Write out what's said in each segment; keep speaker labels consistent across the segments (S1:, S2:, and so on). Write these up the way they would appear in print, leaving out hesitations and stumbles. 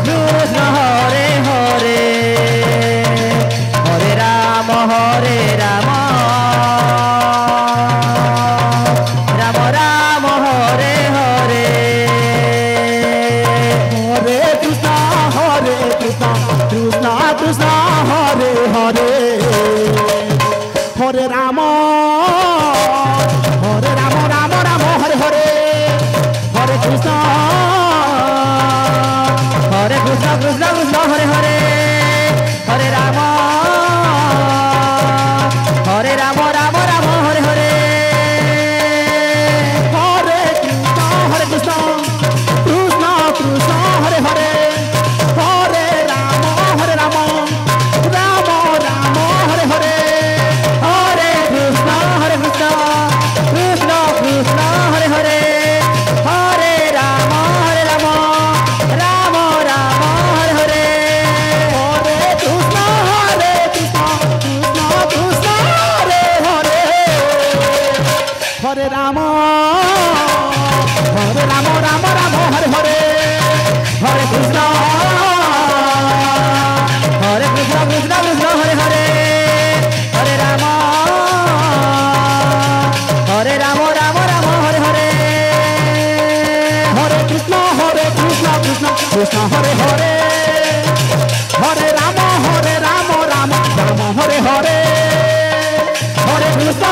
S1: Krishna Hare Hare Hare Rama Rama Rama Hare Hare Hare Krishna Krishna Krishna Hare Hare Hare Rama Rama Rama Hare Hare Hare Krishna Krishna Krishna Hare Hare Hare Rama Rama Rama Hare Hare Hare Krishna Krishna Krishna Hare Hare Hare Rama Rama Rama Hare Hare Hare Krishna Krishna Krishna Hare Hare Hare Rama Rama Rama Rama Hare Hare Hare Krishna Krishna Krishna Hare Hare Hare Rama Rama Rama Hare Hare Hare Krishna Krishna Krishna Hare Hare Hare Rama Rama Rama Hare Hare Hare Krishna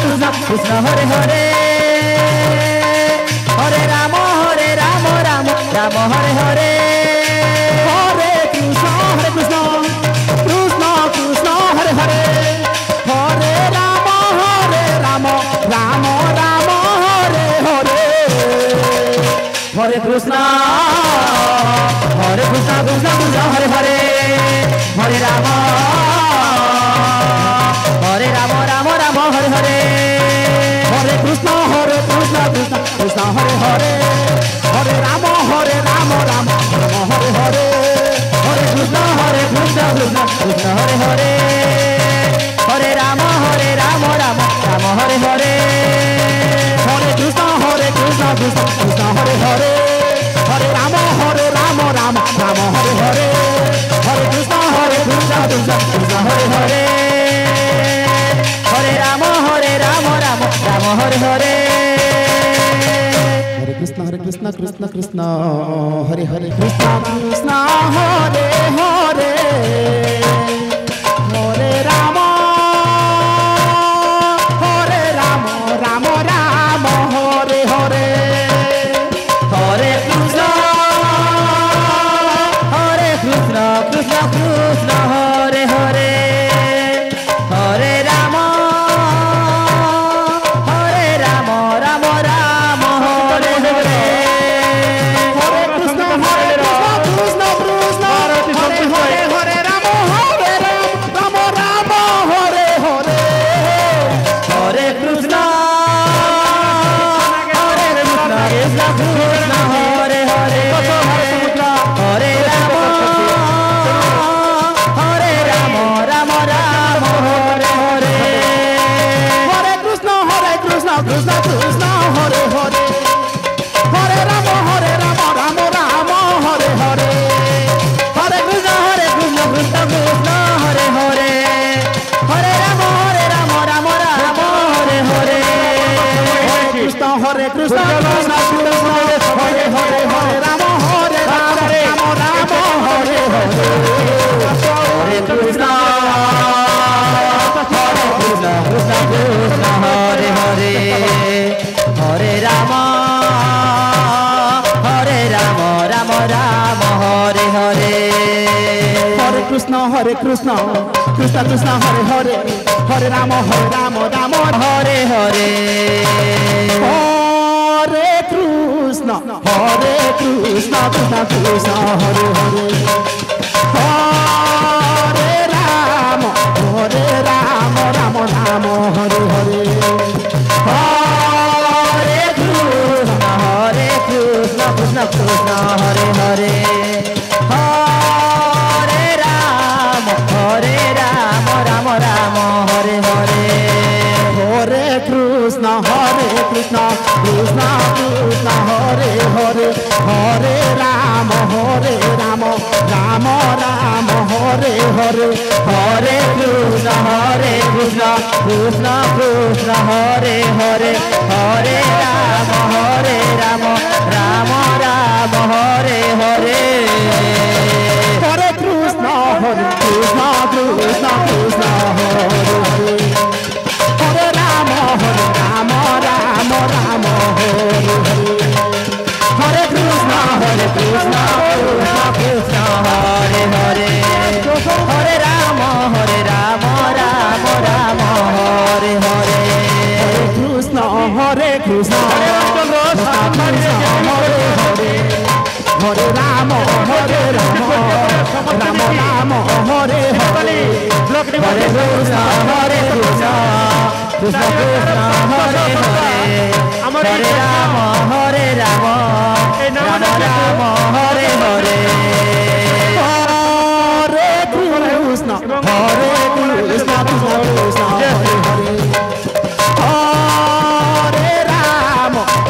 S1: Krishna Krishna Hare Hare Hare Rama Rama Rama Hare Hare Hare Krishna Krishna Krishna Hare Hare Hare Rama Rama Rama Hare Hare Hare Krishna Krishna Krishna Hare Hare Hare Rama Rama Rama Hare Hare Hare Krishna Krishna Hare Hare Hare Rama Rama Rama Hare Hare Hare Krishna Krishna Hare Hare Hare Rama Rama Rama Hare Hare Hare Krishna Krishna Hare Hare Hare Rama Rama Rama Hare Hare Hare Krishna Krishna Hare Hare Hare Rama Rama Rama Hare Hare Hare Krishna Krishna Hare Hare Hare Rama Rama Hare Hare Hare Krishna Krishna Hare Hare Krishna Hare Hare Hare Rama Rama Rama Hare Hare Hare Krishna Krishna Hare Hare Hare Rama Rama Rama Hare Hare Hare Krishna Krishna Hare Hare Hare Rama Rama Rama Hare Hare Hare Krishna Krishna Hare Hare Hare Rama Rama Rama Hare Hare Hare Krishna Krishna Hare Hare Hare Rama Rama Rama Hare Hare Hare Krishna Krishna Hare Hare Hare Rama Rama Rama Hare Hare Hare Krishna Hare Krishna Hare Hare Hare Rama Rama Rama Hare Hare Hare Krishna Krishna Hare Hare Hare Rama Rama Rama Hare Hare Hare Krishna Krishna Hare Hare Hare Rama Rama Hare Hare Hare Krishna Krishna Hare Hare Hare Rama Rama Rama Hare Hare Hare Krishna Krishna Hare Hare Hare Rama Rama Hare Hare Hare Krishna Krishna Hare Hare Hare Hare Rama Rama Rama Hare Hare Hare Krishna Krishna Krishna Hare Hare Hare Rama Rama Rama Hare Hare Hare Krishna Krishna Krishna Hare Hare Hare Rama Rama Rama Hare Hare Hare Krishna Krishna Krishna Hare Hare Hare Rama Rama Rama Hare Hare Hare Krishna Krishna Hare Hare Hare Rama Rama Rama Hare Hare Hare Krishna Krishna Krishna Hare Hare Hare Rama Rama Rama Hare Hare Hare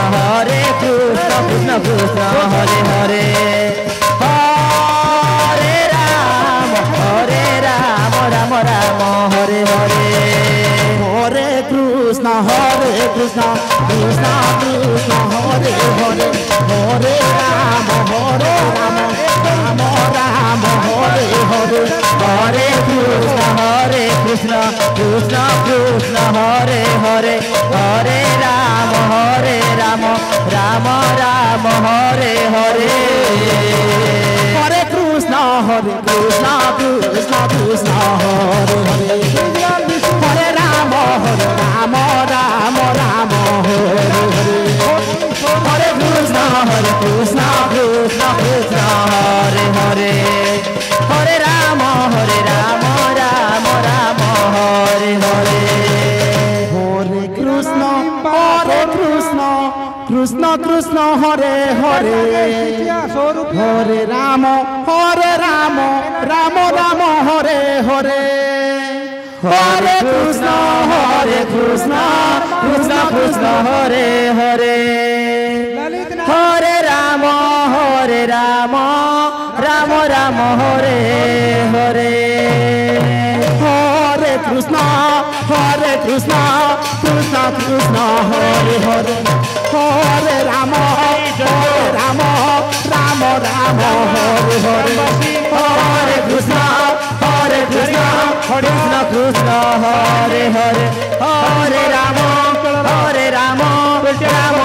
S1: Krishna Krishna Krishna Hare Hare Hare Rama Rama Rama Hare Hare Hare Krishna Krishna Krishna Hare Hare Hare Rama Rama Rama Hare Hare Hare Krishna Krishna Krishna Hare Hare Hare Rama Rama Rama Hare Hare Hare Krishna Krishna Krishna Hare Hare Hare Rama Rama Rama Hare Hare Hare Krishna Krishna Krishna Hare Hare Hare Rama Rama Rama Hare Hare Hare Krishna Krishna Krishna Hare Hare Hare Rama Rama Rama Hare Hare Hare Krishna Krishna Krishna Hare Hare Hare Rama Rama Hare Hare Hare Krishna Krishna Hare Hare Hare Rama Rama Hare Hare Hare Krishna Krishna Hare Hare Hare Rama Rama Hare Hare Hare Krishna Krishna Hare Hare Hare Rama Rama